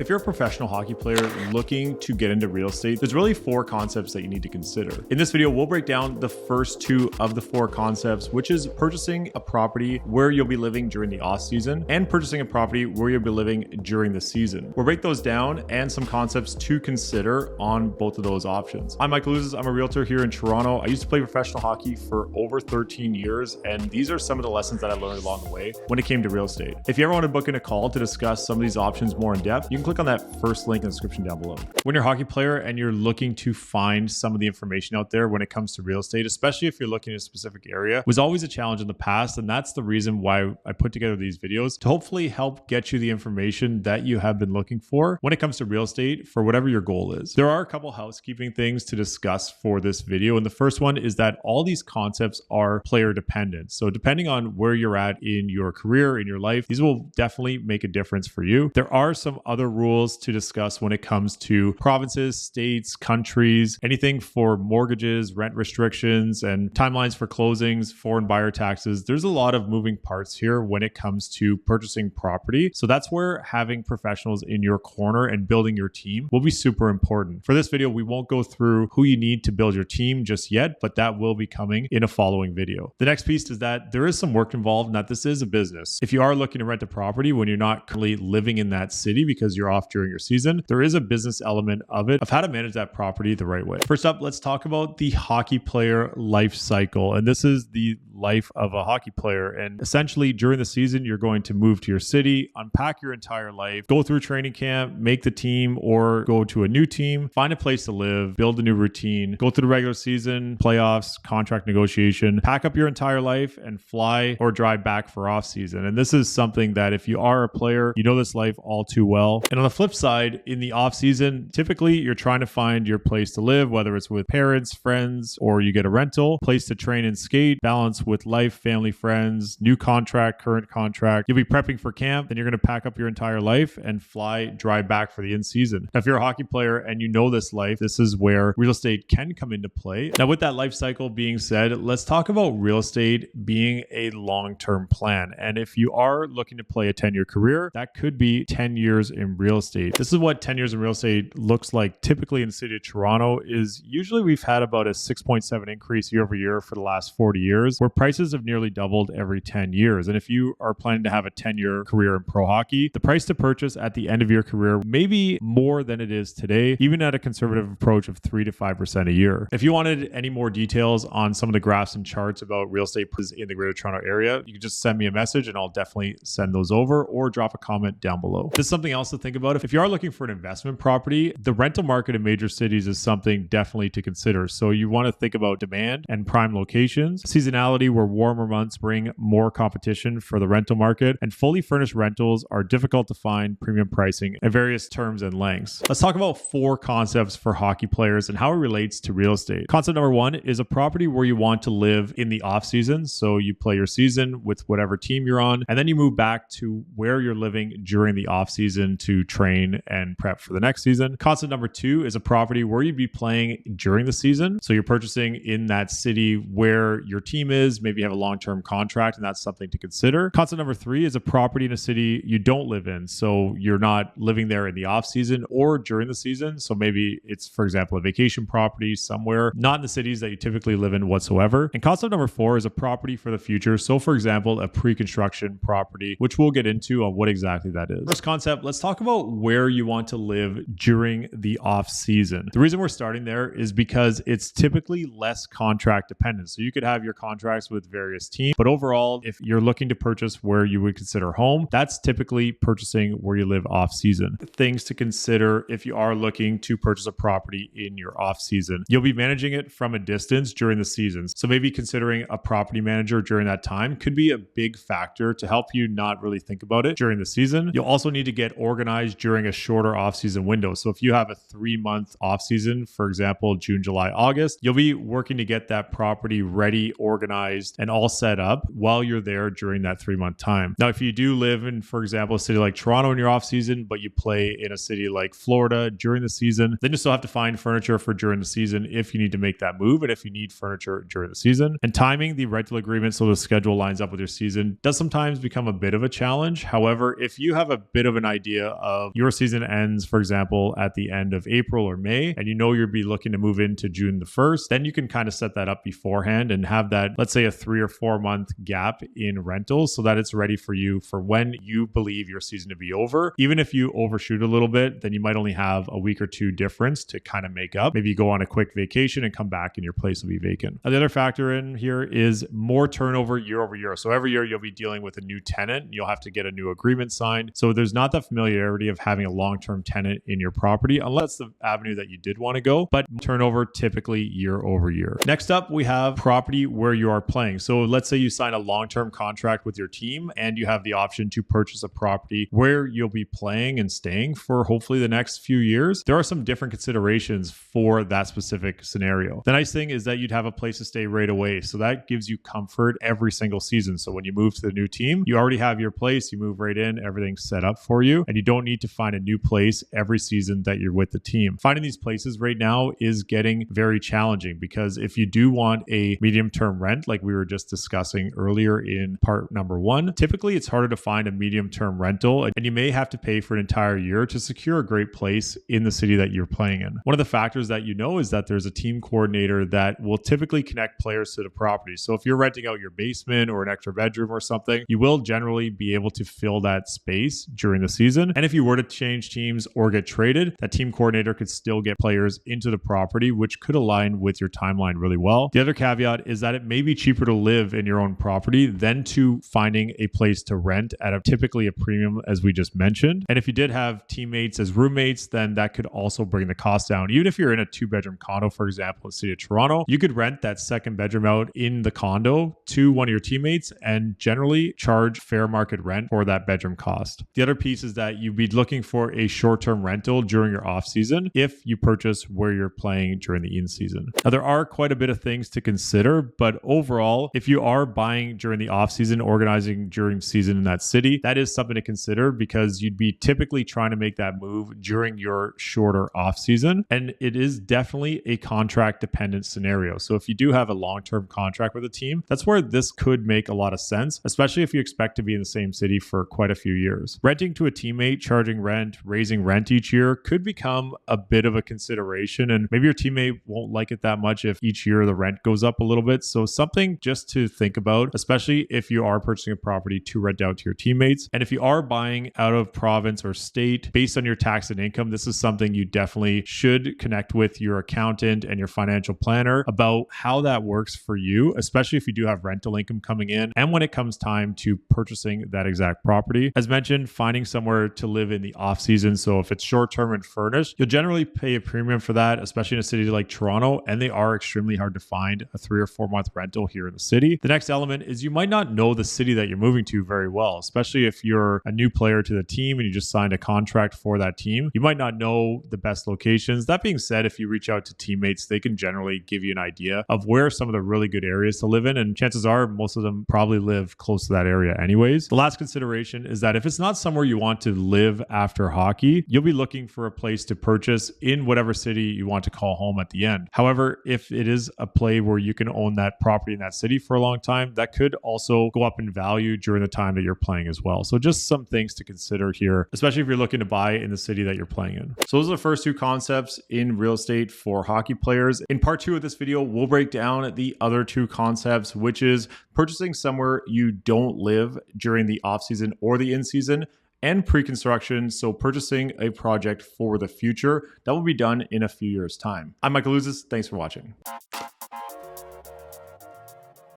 If you're a professional hockey player looking to get into real estate, there's really 4 concepts that you need to consider. In this video, we'll break down the first 2 of the 4 concepts, which is purchasing a property where you'll be living during the off season and purchasing a property where you'll be living during the season. We'll break those down and some concepts to consider on both of those options. I'm Michael Ouzas. I'm a realtor here in Toronto. I used to play professional hockey for over 13 years, and these are some of the lessons that I learned along the way when it came to real estate. If you ever want to book in a call to discuss some of these options more in depth, you can click on that first link in the description down below. When you're a hockey player and you're looking to find some of the information out there when it comes to real estate, especially if you're looking in a specific area, was always a challenge in the past. And that's the reason why I put together these videos to hopefully help get you the information that you have been looking for when it comes to real estate for whatever your goal is. There are a couple housekeeping things to discuss for this video. And the first one is that all these concepts are player dependent. So depending on where you're at in your career, in your life, these will definitely make a difference for you. There are some other rules to discuss when it comes to provinces, states, countries, anything for mortgages, rent restrictions, and timelines for closings, foreign buyer taxes. There's a lot of moving parts here when it comes to purchasing property. So that's where having professionals in your corner and building your team will be super important. For this video, we won't go through who you need to build your team just yet, but that will be coming in a following video. The next piece is that there is some work involved and that this is a business. If you are looking to rent a property when you're not currently living in that city because you're off during your season, there is a business element of it, of how to manage that property the right way. First up, let's talk about the hockey player life cycle. And this is the life of a hockey player. And essentially during the season, you're going to move to your city, unpack your entire life, go through training camp, make the team or go to a new team, find a place to live, build a new routine, go through the regular season, playoffs, contract negotiation, pack up your entire life and fly or drive back for off season. And this is something that if you are a player, you know this life all too well. And on the flip side, in the off season, typically you're trying to find your place to live, whether it's with parents, friends, or you get a rental, place to train and skate, balance with life, family, friends, new contract, current contract. You'll be prepping for camp, then you're going to pack up your entire life and fly, drive back for the in season. Now, if you're a hockey player and you know this life, this is where real estate can come into play. Now, with that life cycle being said, let's talk about real estate being a long-term plan. And if you are looking to play a 10-year career, that could be 10 years in real estate. This is what 10 years in real estate looks like typically in the city of Toronto. Is usually we've had about a 6.7 increase year over year for the last 40 years, where prices have nearly doubled every 10 years. And if you are planning to have a 10-year career in pro hockey, the price to purchase at the end of your career may be more than it is today, even at a conservative approach of 3 to 5% a year. If you wanted any more details on some of the graphs and charts about real estate in the Greater Toronto area, you can just send me a message and I'll definitely send those over, or drop a comment down below. This is something else to think about. If you are looking for an investment property, the rental market in major cities is something definitely to consider. So you want to think about demand and prime locations, seasonality where warmer months bring more competition for the rental market, and fully furnished rentals are difficult to find, premium pricing, and various terms and lengths. Let's talk about 4 concepts for hockey players and how it relates to real estate. Concept number 1 is a property where you want to live in the off season. So you play your season with whatever team you're on, and then you move back to where you're living during the off season to train and prep for the next season. Concept number 2 is a property where you'd be playing during the season. So you're purchasing in that city where your team is, maybe you have a long-term contract, and that's something to consider. Concept number 3 is a property in a city you don't live in. So you're not living there in the off season or during the season. So maybe it's, for example, a vacation property somewhere, not in the cities that you typically live in whatsoever. And concept number 4 is a property for the future. So for example, a pre-construction property, which we'll get into on what exactly that is. First concept, let's talk about where you want to live during the off season. The reason we're starting there is because it's typically less contract dependent. So you could have your contracts with various teams, but overall, if you're looking to purchase where you would consider home, that's typically purchasing where you live off season. Things to consider if you are looking to purchase a property in your off season. You'll be managing it from a distance during the seasons. So maybe considering a property manager during that time could be a big factor to help you not really think about it during the season. You'll also need to get organized during a shorter off-season window. So if you have a 3-month off-season, for example, June, July, August, you'll be working to get that property ready, organized, organized and all set up while you're there during that 3-month time. Now, if you do live in, for example, a city like Toronto in your off season, but you play in a city like Florida during the season, then you still have to find furniture for during the season if you need to make that move and if you need furniture during the season. And timing the rental agreement so the schedule lines up with your season does sometimes become a bit of a challenge. However, if you have a bit of an idea of your season ends, for example, at the end of April or May, and you know you'll be looking to move into June the 1st, then you can kind of set that up beforehand and have that, let's say, a 3 or 4 month gap in rentals so that it's ready for you for when you believe your season to be over. Even if you overshoot a little bit, then you might only have a week or two difference to kind of make up. Maybe you go on a quick vacation and come back and your place will be vacant. Now, the other factor in here is more turnover year over year. So every year you'll be dealing with a new tenant. You'll have to get a new agreement signed. So there's not that familiarity of having a long-term tenant in your property, unless the avenue that you did want to go, but turnover typically year over year. Next up, we have property where you are playing. So let's say you sign a long-term contract with your team and you have the option to purchase a property where you'll be playing and staying for hopefully the next few years. There are some different considerations for that specific scenario. The nice thing is that you'd have a place to stay right away. So that gives you comfort every single season. So when you move to the new team, you already have your place, you move right in, everything's set up for you, and you don't need to find a new place every season that you're with the team. Finding these places right now is getting very challenging because if you do want a medium-term rent, like we were just discussing earlier in part number 1, typically it's harder to find a medium-term rental, and you may have to pay for an entire year to secure a great place in the city that you're playing in. One of the factors that you know is that there's a team coordinator that will typically connect players to the property. So if you're renting out your basement or an extra bedroom or something, you will generally be able to fill that space during the season. And if you were to change teams or get traded, that team coordinator could still get players into the property, which could align with your timeline really well. The other caveat is that it may be cheaper to live in your own property than to finding a place to rent at typically a premium, as we just mentioned. And if you did have teammates as roommates, then that could also bring the cost down. Even if you're in a 2-bedroom condo, for example, in the city of Toronto, you could rent that second bedroom out in the condo to one of your teammates and generally charge fair market rent for that bedroom cost. The other piece is that you'd be looking for a short-term rental during your off season if you purchase where you're playing during the in season. Now, there are quite a bit of things to consider, but overall, if you are buying during the off season, organizing during season in that city, that is something to consider because you'd be typically trying to make that move during your shorter off season. And it is definitely a contract dependent scenario. So if you do have a long-term contract with a team, that's where this could make a lot of sense, especially if you expect to be in the same city for quite a few years. Renting to a teammate, charging rent, raising rent each year could become a bit of a consideration. And maybe your teammate won't like it that much if each year the rent goes up a little bit. So something just to think about, especially if you are purchasing a property to rent out to your teammates. And if you are buying out of province or state based on your tax and income, this is something you definitely should connect with your accountant and your financial planner about how that works for you, especially if you do have rental income coming in and when it comes time to purchasing that exact property. As mentioned, finding somewhere to live in the off season. So if it's short term and furnished, you'll generally pay a premium for that, especially in a city like Toronto, and they are extremely hard to find a 3 or 4 month rental here in the city. The next element is you might not know the city that you're moving to very well, especially if you're a new player to the team and you just signed a contract for that team. You might not know the best locations. That being said, if you reach out to teammates, they can generally give you an idea of where some of the really good areas to live in, and chances are most of them probably live close to that area anyways. The last consideration is that if it's not somewhere you want to live after hockey, you'll be looking for a place to purchase in whatever city you want to call home at the end. However, if it is a play where you can own that property in that city for a long time, that could also go up in value during the time that you're playing as well. So just some things to consider here, especially if you're looking to buy in the city that you're playing in. So those are the first two concepts in real estate for hockey players. In part 2 of this video, we'll break down the other two concepts, which is purchasing somewhere you don't live during the off season or the in season, and pre-construction, so purchasing a project for the future that will be done in a few years' time. I'm Michael Ouzas. Thanks for watching.